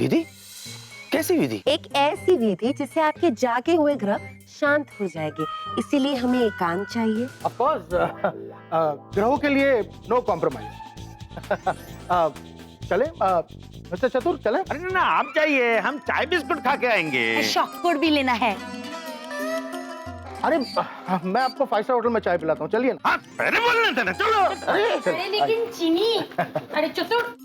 विधि? कैसी विधि? एक ऐसी विधि जिससे आपके जागे हुए ग्रह शांत हो जाएंगे, इसीलिए हमें एकांत चाहिए। ऑफ कोर्स ग्रहों के लिए नो कॉम्प्रोमाइज। चले मिस्टर चतुर, चले? अरे ना, आप जाइए, हम चाय बिस्कुट खा के आएंगे। शॉकफूड भी लेना है। अरे मैं आपको 5 स्टार होटल में चाय पिलाता हूँ, चलिए ना। हाँ, पहले बोलना था ना, चलो। अरे लेकिन चीनी, अरे चतुर।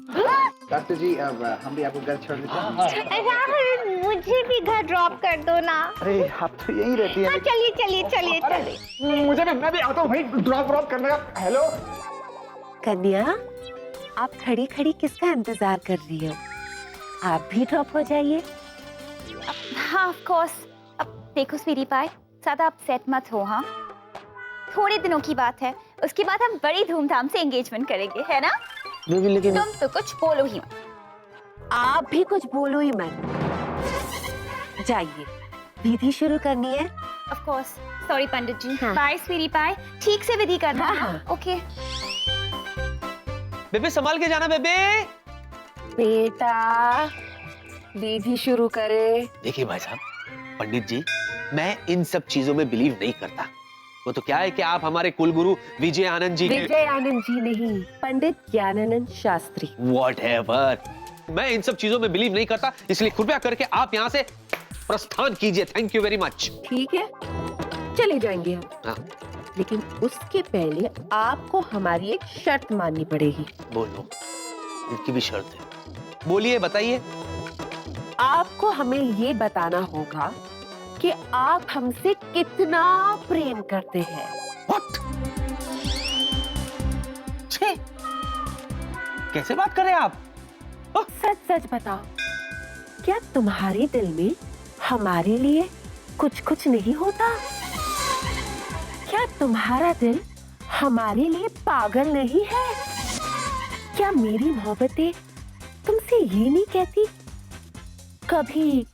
डॉक्टर जी, अब हम भी आपको घर छोड़ देते हैं। राहुल, मुझे भी घर ड्रॉप कर दो ना। अरे आप तो यहीं रहती हैं। हाँ, चलिए चलिए चलिए चलिए। मुझे भी, मैं भी आता हूँ भाई, ड्रॉप करने का। हेलो कन्या, आप खड़ी खड़ी किसका इंतजार कर रही हो? आप भी ड्रॉप हो जाइए। हाँ ऑफ कोर्स। अब देखो स्वीटी पाई, ज्यादा अपसेट मत हो। हाँ, थोड़े दिनों की बात है, उसके बाद हम बड़ी धूमधाम से एंगेजमेंट करेंगे, है ना? लेकिन तुम तो कुछ बोलो ही मत। आप भी कुछ बोलो ही मत। जाइए, विधि शुरू करनी है। Of course. सॉरी पंडित जी। हाँ। बाय स्वीटी पाई, ठीक से विधि करना। हाँ। ओके। बेबे संभाल के जाना बेबे। बेटा, विधि शुरू करे। देखिए भाई साहब, पंडित जी, मैं इन सब चीजों में बिलीव नहीं करता। वो तो क्या है कि आप हमारे कुलगुरु विजय आनंद जी विजय आनंद जी नहीं, पंडित ज्ञानानंद शास्त्री। व्हाटएवर, मैं इन सब चीजों में बिलीव नहीं करता, इसलिए कृपया करके आप यहाँ से प्रस्थान कीजिए। Thank you very much. ठीक है, चले जाएंगे हम। हाँ। लेकिन उसके पहले आपको हमारी एक शर्त माननी पड़ेगी। बोलो, इनकी भी शर्त है, बोलिए, बताइए। आपको हमें ये बताना होगा कि आप हमसे कितना प्रेम करते हैं। What? छे, कैसे बात कर रहे हैं आप? सच सच बताओ, क्या तुम्हारे दिल में हमारे लिए कुछ कुछ नहीं होता? क्या तुम्हारा दिल हमारे लिए पागल नहीं है? क्या मेरी मोहब्बतें तुमसे ये नहीं कहती कभी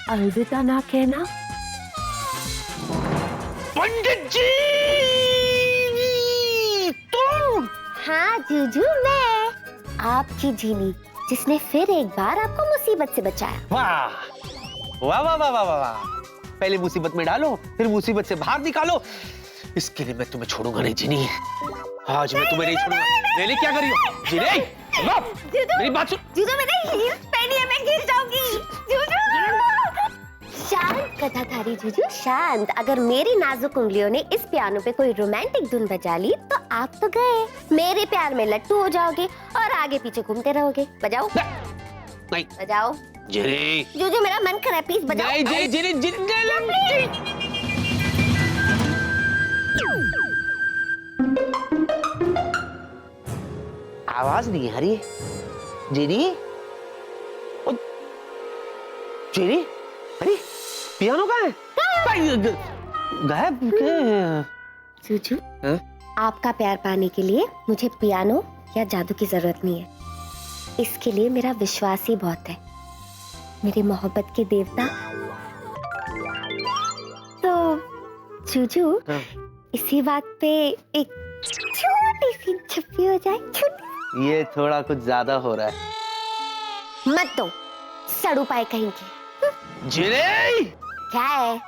अलविदा ना कहना? पंडित जी, तुम? हाँ जूजू, मैं आपकी जीनी, जिसने फिर एक बार आपको मुसीबत से बचाया। वाह वाह वाह वाह वाह वाह। पहले मुसीबत में डालो, फिर मुसीबत से बाहर निकालो। इसके लिए मैं तुम्हें छोड़ूंगा नहीं जिनी। आज मैं तुम्हें नहीं छोड़ूंगा। नहीं, क्या कर रही हो जिनी? मेरी बात सुन। जूजू, मैंने हील्स पहनी है, मैं गिर जाऊंगी। जूजू, शांत कथाधारी जूजू, शांत। अगर मेरी नाजुक उंगलियों ने इस पियानो पे कोई रोमांटिक धुन बजा ली तो आप तो गए, मेरे प्यार में लट्टू हो जाओगे और आगे पीछे घूमते रहोगे। बजाओ। नहीं बजाओ जिनी। जूजू, मेरा मन कर रहा है, प्लीज बजाओ। नहीं जिनी जिनी जिनी। आवाज नहीं आ रही है। जिनी? जिनी? अरे पियानो कहाँ है? गायब के? जूजू, आपका प्यार पाने के लिए मुझे पियानो या जादू की जरूरत नहीं है। इसके लिए मेरा विश्वास ही बहुत है। मेरी मोहब्बत के देवता तो जूजू, इसी बात पे एक छोटी सी छुप्पी हो जाए। छोटी। ये थोड़ा कुछ ज्यादा हो रहा है। मत दो, सड़ू पाए कहीं की। जिनी! क्या है?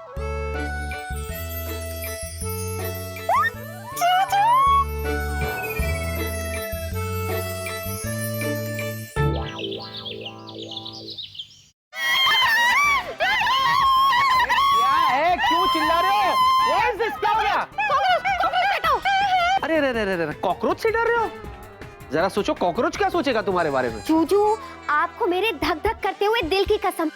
क्यों चिल्ला रहे हो? What is this? क्या हो गया? अरे अरे अरे अरे, कॉकरोच से डर रहे हो? जरा सोचो, कॉकरोच क्या सोचेगा तुम्हारे बारे में? जूजू, आपको मेरे धक धक करते हुए दिल की कसम,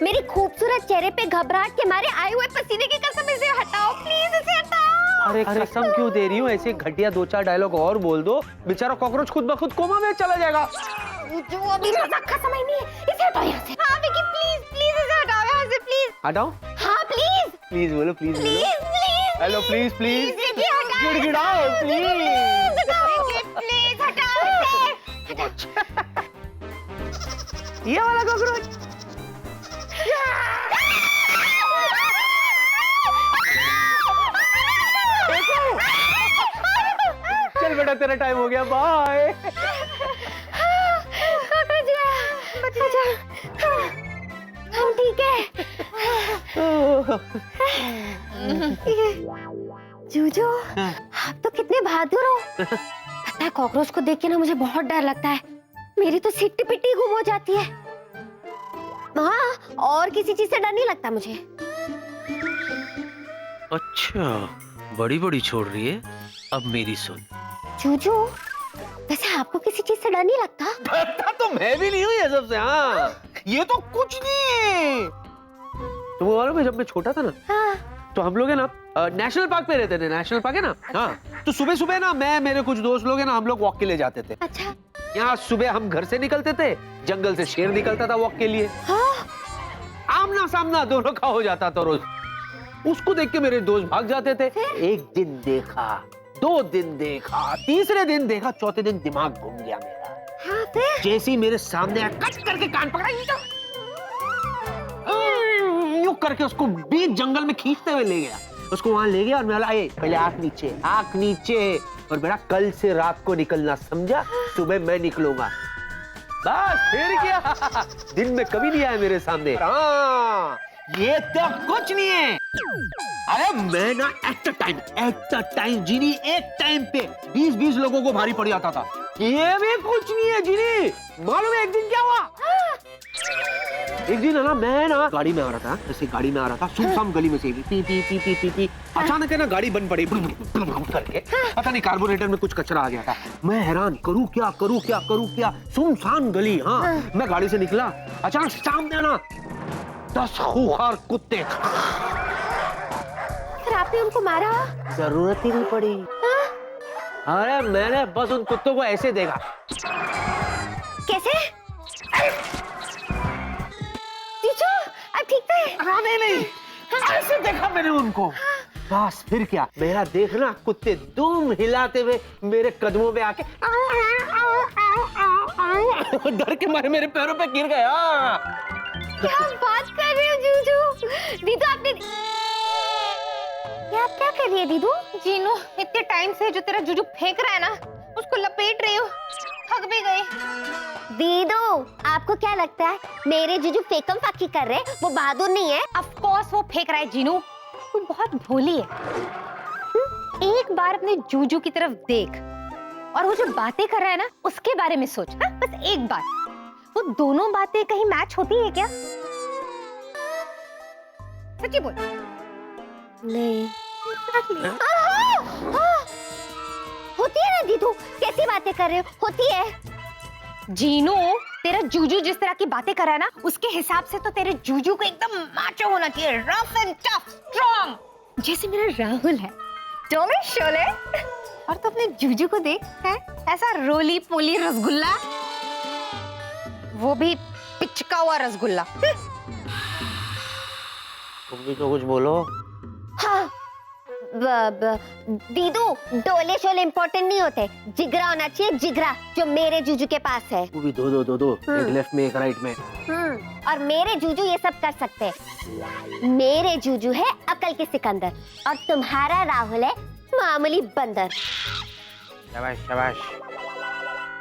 मेरी खूबसूरत चेहरे पे घबराहट के मारे आए हुए पसीने की कसम, इसे हटाओ प्लीज, इसे हटाओ। अरे कसम क्यों दे रही हूँ? ऐसे घटिया 2-4 डायलॉग और बोल दो, बेचारा कॉकरोच खुद ब खुद कोमा में चला जाएगा। जूजू, अभी मजाक का समय नहीं है, इसे हटाओ यहाँ से। हाँ विकी, प्लीज प्लीज इसे हटाओ यहाँ से, प्लीज। हटाओ? हाँ प्लीज। प्लीज बोलो, प्लीज बोलो। Please please. Hello, please please. Vicky हटाओ। गिड़गिड़ाओ, प्लीज। प्लीज हटाओ इसे। ये वाला कॉकरोच। चल बेटा, तेरा टाइम हो गया, बाय। अच्छा, हाँ, हम ठीक है। जूजू, आप तो कितने बहादुर हो। पता है कॉकरोच को देख के ना मुझे बहुत डर लगता है। मेरी तो सिट्टी पिट्टी गुम हो जाती है। हाँ, और किसी चीज से डर नहीं लगता मुझे। अच्छा, बड़ी बड़ी छोड़ रही है। अब मेरी सुन। जूजू, वैसे आपको किसी चीज से डर नहीं लगता? डरता तो मैं भी नहीं हूँ ये सबसे। हाँ, ये तो कुछ नहीं है। तुम्हें मालूम है जब मैं छोटा था ना, हाँ। तो हम लोग है ना नेशनल पार्क पे रहते थे। नेशनल पार्क है ना, हाँ। तो सुबह सुबह ना मैं मेरे कुछ दोस्त लोग है ना, हम लोग वॉक के लिए जाते थे। अच्छा। यहाँ सुबह हम घर से निकलते थे, जंगल से शेर निकलता था वॉक के लिए। हाँ। आमना सामना दोनों का हो जाता था रोज। उसको देख के मेरे दोस्त भाग जाते थे। एक दिन देखा, 2 दिन देखा, तीसरे दिन देखा, चौथे दिन दिमाग घूम गया मेरा। हाँ, फिर? जैसे ही मेरे सामने आया, कट करके कान पकड़ा, यूं करके उसको बीच जंगल में खींचते हुए ले गया। उसको वहां ले गया और मैं बोला, पहले आंख नीचे, आंख नीचे। और बेटा कल से रात को निकलना, समझा? सुबह मैं निकलूंगा। बस फिर क्या, दिन में कभी नहीं आया मेरे सामने। हाँ, ये तो कुछ नहीं है। अरे मैं ना एट अ टाइम जीनी, एक टाइम पे 20-20 लोगों को भारी पड़ जाता था। ये भी कुछ नहीं है जीनी। मालूम है एक दिन क्या हुआ? एक दिन है ना, मैं ना गाड़ी में आ रहा था, ऐसे गाड़ी में आ रहा था, सुनसान गली में से P P P P P P. अचानक है ना गाड़ी बंद पड़ी करके। पता नहीं कार्बोरेटर में कुछ कचरा आ गया था। मैं हैरान, करूं क्या, सुनसान गली। हाँ, मैं गाड़ी से निकला, अचानक सामने ना 10 खूंखार कुत्ते। फिर आपने उनको मारा? जरूरत ही नहीं पड़ी। अरे मैंने बस उन कुत्तों को ऐसे देखा। कैसे? जीजू, आप ठीक थे? हाँ, नहीं, ऐसे देखा मैंने उनको। बस फिर क्या, मेरा देखना कुत्ते दुम हिलाते हुए मेरे कदमों पे आके डर के मारे मेरे पैरों पे गिर गया। क्या बात कर रहे हो जूजू? दीदू, आपने ये आप क्या कर रही है दीदू? जीनू, इतने टाइम से जो तेरा जूजू फेंक रहा है ना, उसको लपेट रही हो। थक भी गई। दीदू, आपको क्या लगता है मेरे जीजू फेकम फाकी कर रहे हैं? वो बहादुर नहीं है। ऑफ कोर्स वो फेंक रहा है जीनू। तू बहुत भोली है। एक बार अपने जूजू की तरफ देख और वो जो बातें कर रहा है ना, उसके बारे में सोच। हाँ? बस एक बार। वो दोनों बातें कहीं मैच होती है क्या? सच्ची बोल। नहीं। होती है ना दीदू, कैसी बातें कर रहे हो? होती है। जीनू, तेरा जूजू जिस तरह की बातें कर रहा है ना, उसके हिसाब से तो तेरे जूजू को एकदम माचो होना चाहिए, रफ एंड टफ, स्ट्रॉन्ग, जैसे मेरा राहुल है, डोले शोले। और तो अपने जूजू को देख, है ऐसा रोली पोली रसगुल्ला, वो भी पिचका हुआ रसगुल्ला। तुम भी तो कुछ बोलो। हाँ, दीदू, डोले शोले इम्पोर्टेंट नहीं होते, जिगरा होना चाहिए, जिगरा, जो मेरे जूजू के पास है। वो भी दो, एक लेफ्ट में एक राइट में। और मेरे जूजू ये सब कर सकते हैं। मेरे जूजू है अकल के सिकंदर और तुम्हारा राहुल है मामूली बंदर। शाबाश शाबाश।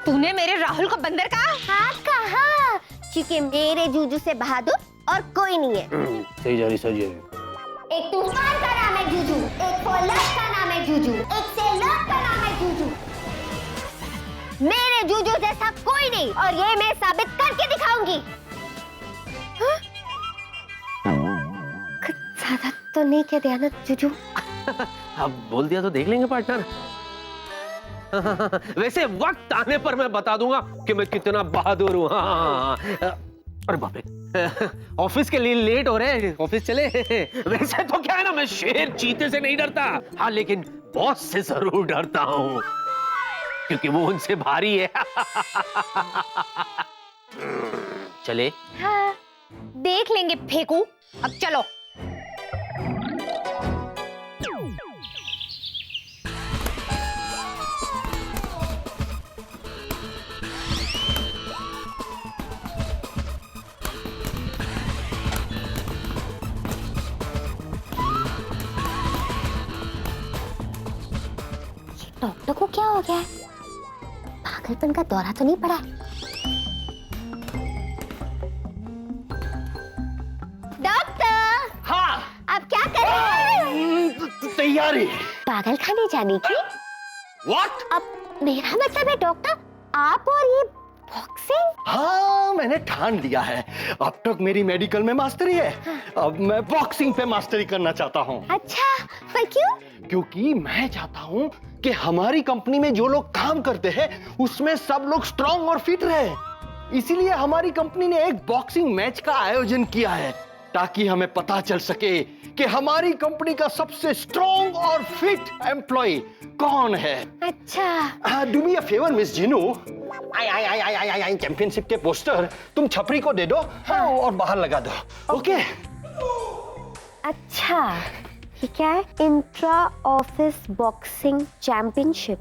तूने मेरे राहुल को बंदर कहा? हाँ कहा, क्योंकि मेरे जूजू से बहादुर और कोई नहीं है। सही जा रही। एक तूफान का नाम है जूजू, एक फौलाद का नाम है जूजू, एक सैलाब का नाम है जूजू। मेरे जूजू जैसा कोई नहीं, और ये मैं साबित करके दिखाऊंगी। हाँ? कुछ ज्यादा तो नहीं कह दिया ना जूजू? अब बोल दिया तो देख लेंगे पार्टनर। वैसे वक्त आने पर मैं बता दूंगा कि मैं कितना बहादुर हूँ। अरे बाप रे, ऑफिस के लिए लेट हो रहे हैं, ऑफिस चले। वैसे तो क्या है ना, मैं शेर चीते से नहीं डरता, हाँ, लेकिन बॉस से जरूर डरता हूँ, क्योंकि वो उनसे भारी है। चले? हाँ, देख लेंगे फेंकू। अब चलो। डॉक्टर को क्या हो गया है? पागलपन का दौरा तो नहीं पड़ा? तैयारी। पागल खाने जाने की? What? अब मेरा मतलब है डॉक्टर, आप और ये बॉक्सिंग? हाँ, मैंने ठान लिया है। अब तक मेरी मेडिकल में मास्टरी है, अब मैं बॉक्सिंग पे मास्टरी करना चाहता हूँ। अच्छा, पर क्यों? क्योंकि मैं चाहता हूँ कि हमारी कंपनी में जो लोग काम करते हैं उसमें सब लोग स्ट्रांग और फिट रहे। इसीलिए हमारी कंपनी ने एक बॉक्सिंग मैच का आयोजन किया है, ताकि हमें पता चल सके कि हमारी कंपनी का सबसे स्ट्रांग और फिट एम्प्लॉय कौन है। अच्छा, do me a favour miss Jinu, I championship के पोस्टर तुम छपरी को दे दो, हाँ, और बाहर लगा दो। ओके? अच्छा, ये क्या है? Intra office boxing championship.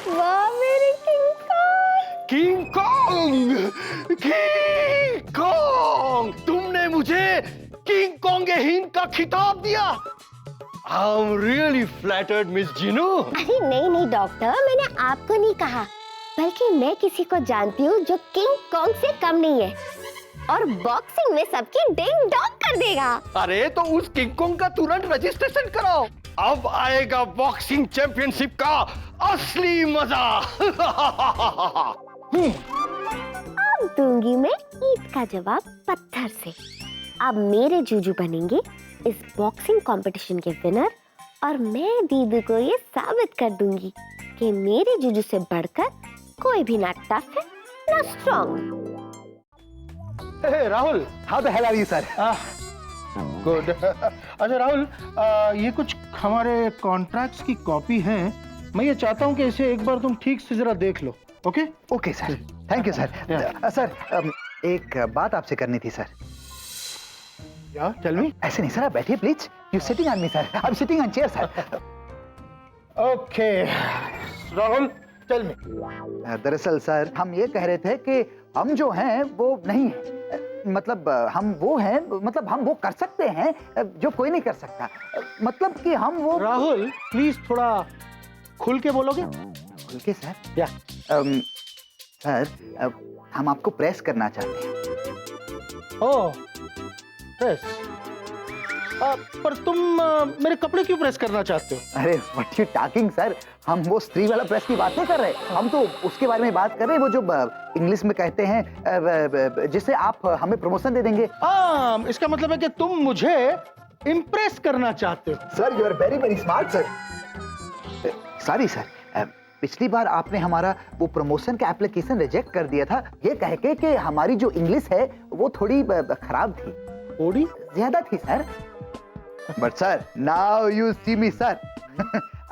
वाह मेरे किंग कॉन्ग! King Kong! तुमने मुझे किंग कॉन्ग हिंद का खिताब दिया। I am really flattered miss Jinu. अरे नहीं नहीं डॉक्टर, मैंने आपको नहीं कहा, बल्कि मैं किसी को जानती हूँ जो किंग कॉन्ग से कम नहीं है और बॉक्सिंग में सबकी डिंग डॉग कर देगा। अरे तो उस किंग कॉन्ग का तुरंत रजिस्ट्रेशन कराओ, अब आएगा बॉक्सिंग चैंपियनशिप का असली मजा। अब दूंगी मैं ईद का जवाब पत्थर से। अब मेरे जूजू बनेंगे इस बॉक्सिंग कंपटीशन के विनर और मैं दीदी को ये साबित कर दूंगी कि मेरे जूजू से बढ़कर कोई भी ना टफ है ना strong. Rahul, How the hell are you, sir? Good. अच्छा राहुल, ये कुछ हमारे कॉन्ट्रैक्ट्स की कॉपी हैं, मैं ये चाहता हूँ कि इसे एक बार तुम ठीक से जरा देख लो। Okay? Okay, sir. Thank you, sir. Sir, एक बात आपसे करनी थी, सर। या टेल मी। ऐसे नहीं सर, आप बैठिए please. You sitting on me sir, I am sitting on chair sir. Okay Rahul, tell me. दरअसल सर, हम ये कह रहे थे कि हम जो हैं वो नहीं है, मतलब हम वो हैं, मतलब हम वो कर सकते हैं जो कोई नहीं कर सकता, मतलब कि हम वो। राहुल प्लीज थोड़ा खुल के बोलोगे? खुल के सर? या सर, हम आपको प्रेस करना चाहते हैं। ओह, प्रेस? पर तुम मेरे कपड़े क्यों प्रेस करना चाहते हो? अरे व्हाट यू टॉकिंग सर, हम वो स्त्री वाला प्रेस की बात नहीं कर रहे, हम तो उसके बारे में बात कर रहे हैं, वो जो इंग्लिश में कहते हैं जिससे आप हमें प्रमोशन दे देंगे। इसका मतलब है कि तुम मुझे इम्प्रेस करना चाहते हो। Sir, you are very very smart sir. Sorry sir, पिछली बार आपने हमारा वो प्रमोशन का एप्लीकेशन रिजेक्ट कर दिया था, ये कह के कि हमारी जो इंग्लिश है वो थोड़ी खराब थी, थोड़ी ज्यादा थी sir. But sir, now you see me sir,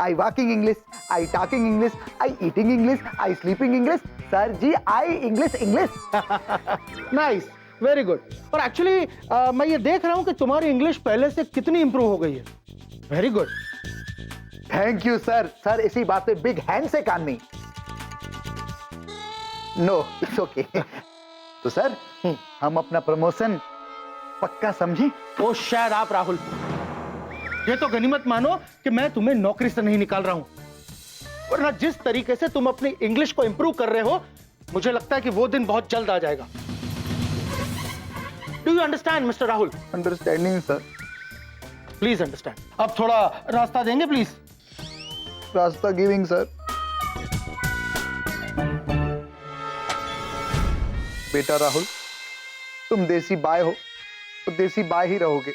I walking English, I talking English, I eating English, I sleeping English, sir ji I English English. Nice, very good. और एक्चुअली मैं ये देख रहा हूँ कि तुम्हारी इंग्लिश पहले से कितनी इंप्रूव हो गई है। Very good. Thank you sir. Sir, इसी बात पे बिग हैंड से कान में। No, it's okay. तो सर, हम अपना प्रमोशन पक्का समझें? ओ शायद आप राहुल, ये तो गनीमत मानो कि मैं तुम्हें नौकरी से नहीं निकाल रहा हूं, वरना जिस तरीके से तुम अपनी इंग्लिश को इंप्रूव कर रहे हो, मुझे लगता है कि वो दिन बहुत जल्द आ जाएगा। Do you understand mister Rahul? Understanding sir. Please understand. अब थोड़ा रास्ता देंगे प्लीज? रास्ता गिविंग सर। बेटा राहुल, तुम देसी बाय हो तो देसी बाय ही रहोगे।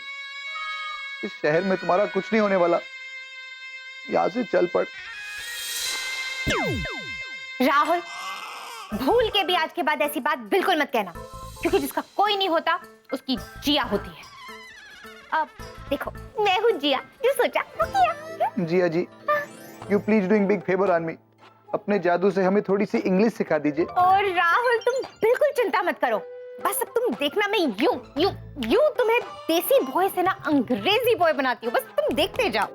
इस शहर में तुम्हारा कुछ नहीं होने वाला, यहां से चल पड़। राहुल, भूल के भी आज के बाद ऐसी बात बिल्कुल मत कहना, क्योंकि जिसका कोई नहीं होता उसकी जिया होती है। अब देखो मैं हूँ जिया, जो सोचा वो किया। Jiya ji, you please doing big favour on me. अपने जादू से हमें थोड़ी सी इंग्लिश सिखा दीजिए। और राहुल तुम बिल्कुल चिंता मत करो, बस अब तुम देखना मैं यूं यूं यूं तुम्हें देसी बॉय से ना अंग्रेजी बॉय बनाती हूँ, बस तुम देखते जाओ।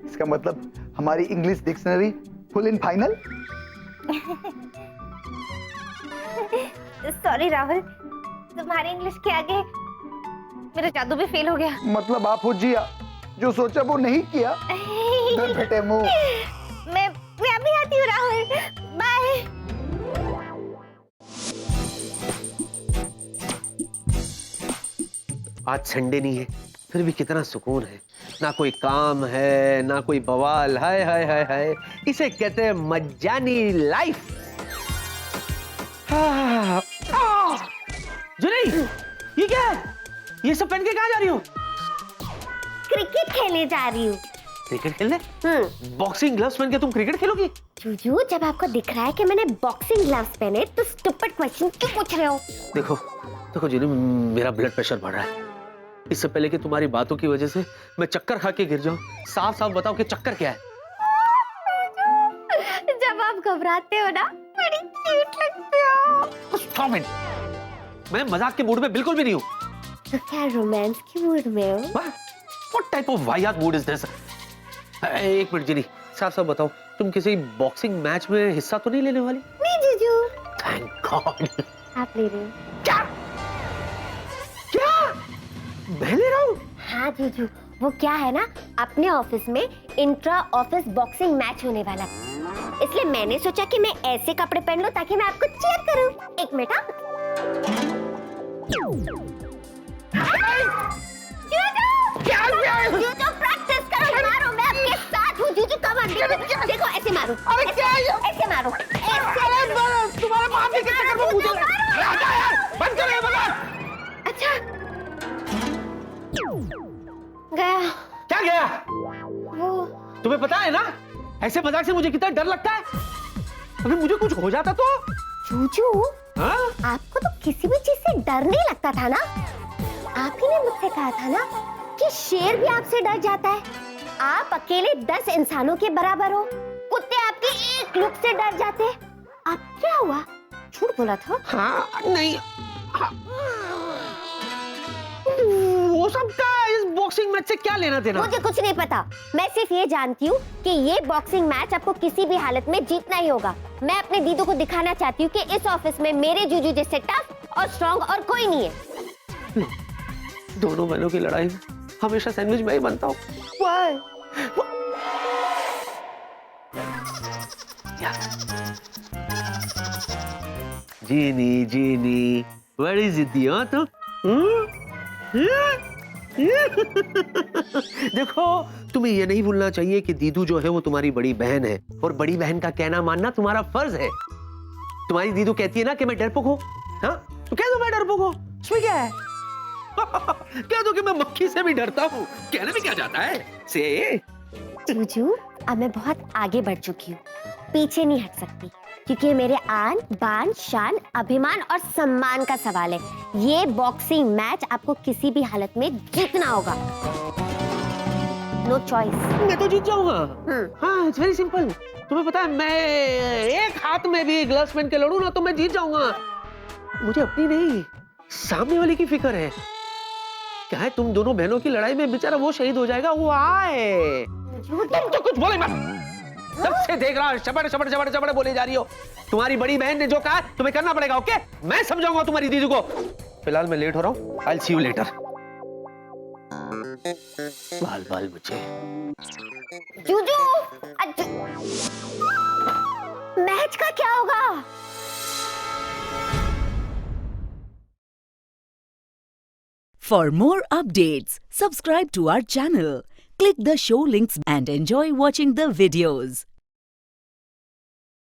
इसका मतलब हमारी English dictionary full in final. Sorry Rahul, तुम्हारी इंग्लिश के आगे मेरा जादू भी फेल हो गया। मतलब आप हो जिया, जो सोचा वो नहीं किया। बेटे मुंह। मैं अभी आती हूँ राहुल, बाय। आज संडे नहीं है, फिर भी कितना सुकून है। ना कोई काम है, ना कोई बवाल। हाय हाय हाय हाय, इसे कहते हैं मजानी लाइफ। जुनैद, ये क्या है? ये सब पहन के कहाँ जा रही हो? क्रिकेट खेलने जा रही हूँ। क्रिकेट खेलने? बॉक्सिंग ग्लव्स पहन के तुम क्रिकेट खेलोगी? जूजू, जब आपको दिख रहा है कि मैंने बॉक्सिंग ग्लव्स पहने तो स्टूपिड क्वेश्चन क्यों पूछ रहे हो? देखो देखो जुनैद, मेरा ब्लड प्रेशर बढ़ रहा है। इससे पहले कि तुम्हारी बातों की वजह से मैं चक्कर खा के गिर जाऊं, साफ साफ बताओ कि चक्कर क्या है? जब आप घबराते हो ना, बड़ी क्यूट लगते हो। Stop it! मैं मजाक के मूड में बिल्कुल भी नहीं हूँ। तो क्या रोमांस की मूड में हो? What type of वाहियात मूड is this? एक मिनट जिनी, साफ साफ बताओ, तुम किसी बॉक्सिंग मैच में हिस्सा तो नहीं लेने वाली? नहीं जीजू। Thank God! आप ले रहे हो? क्या? क्या? मैं ले रहा हूँ? हाँ जीजू, वो क्या है ना, अपने ऑफिस में इंट्रा ऑफिस बॉक्सिंग मैच होने वाला है, इसलिए मैंने सोचा कि मैं ऐसे कपड़े पहन लूं ताकि मैं आपको चीयर करूं। एक मिनट। जूजू प्रैक्टिस करो, मारो, मैं आपके साथ हूँ। जूजू कम ऑन, देखो ऐसे मारो। अरे क्या है? ऐसे मारो। तुम्हारे मारने के चक्कर में मुझे बंद करो ये मजाक। अच्छा गया। क्या गया? वो तुम्हें पता है ना, ऐसे मजाक से मुझे कितना डर लगता है। अगर मुझे कुछ हो जाता तो? जूजू, हाँ? आपको तो किसी भी चीज से डर नहीं लगता था ना? आप ही ने मुझसे कहा था ना कि शेर भी आपसे डर जाता है। आप अकेले 10 इंसानों के बराबर हो। कुत्ते आपके एक लुक से डर जाते हैं। अब क्या हुआ? झूठ बोला था? हाँ, नहीं। हाँ। वो सब का इस बॉक्सिंग मैच से क्या लेना देना? मुझे कुछ नहीं पता। मैं सिर्फ ये जानती हूँ कि ये बॉक्सिंग मैच आपको किसी भी हालत में जीतना ही होगा। मैं अपने दीदू को दिखाना चाहती हूँ कि इस ऑफिस में मेरे जूजू जैसे टफ और स्ट्रॉन्ग और कोई नहीं है। दोनों बहनों की लड़ाई में हमेशा सैंडविच मैं ही बनता हूँ। जीनी जीनी, बड़ी जिद्दी हो तुम। देखो, तुम्हें ये नहीं भूलना चाहिए कि दीदू जो है वो तुम्हारी बड़ी बहन है, और बड़ी बहन का कहना मानना तुम्हारा फर्ज है। तुम्हारी दीदू कहती है ना कि मैं डरपोक हूँ, हाँ? तो कह दो मैं डरपोक हूँ, इसमें क्या है? कह दो कि मैं मक्खी से भी डरता हूँ, कहने में क्या जाता है? से जूजू, अब मैं बहुत आगे बढ़ चुकी हूँ, पीछे नहीं हट सकती, क्योंकि मेरे आन बान शान अभिमान और सम्मान का सवाल है। ये बॉक्सिंग मैच आपको किसी भी हालत में जीतना होगा। No choice. मैं तो जीत जाऊंगा। हाँ, इट्स वेरी सिंपल। तुम्हें पता है, मैं एक हाथ में भी ग्लव्स पहन के लड़ूं ना तो मैं जीत जाऊंगा। मुझे अपनी नहीं, सामने वाले की फिक्र है। क्या है, तुम दोनों बहनों की लड़ाई में बेचारा वो शहीद हो जाएगा, वो आए। तुम तो कुछ बोले मत। सबसे देख रहा, शबड़ शबड़ शबड़ शबड़ बोले जा रही हो। तुम्हारी बड़ी बहन ने जो कहा तुम्हें करना पड़ेगा, ओके? मैं समझाऊंगा तुम्हारी दीदी को। फिलहाल मैं लेट हो रहा हूँ, I will see you later. बाल बाल मुझे। जूजू, मैच का क्या होगा? For more updates, subscribe to our channel, click the show links and enjoy watching the videos.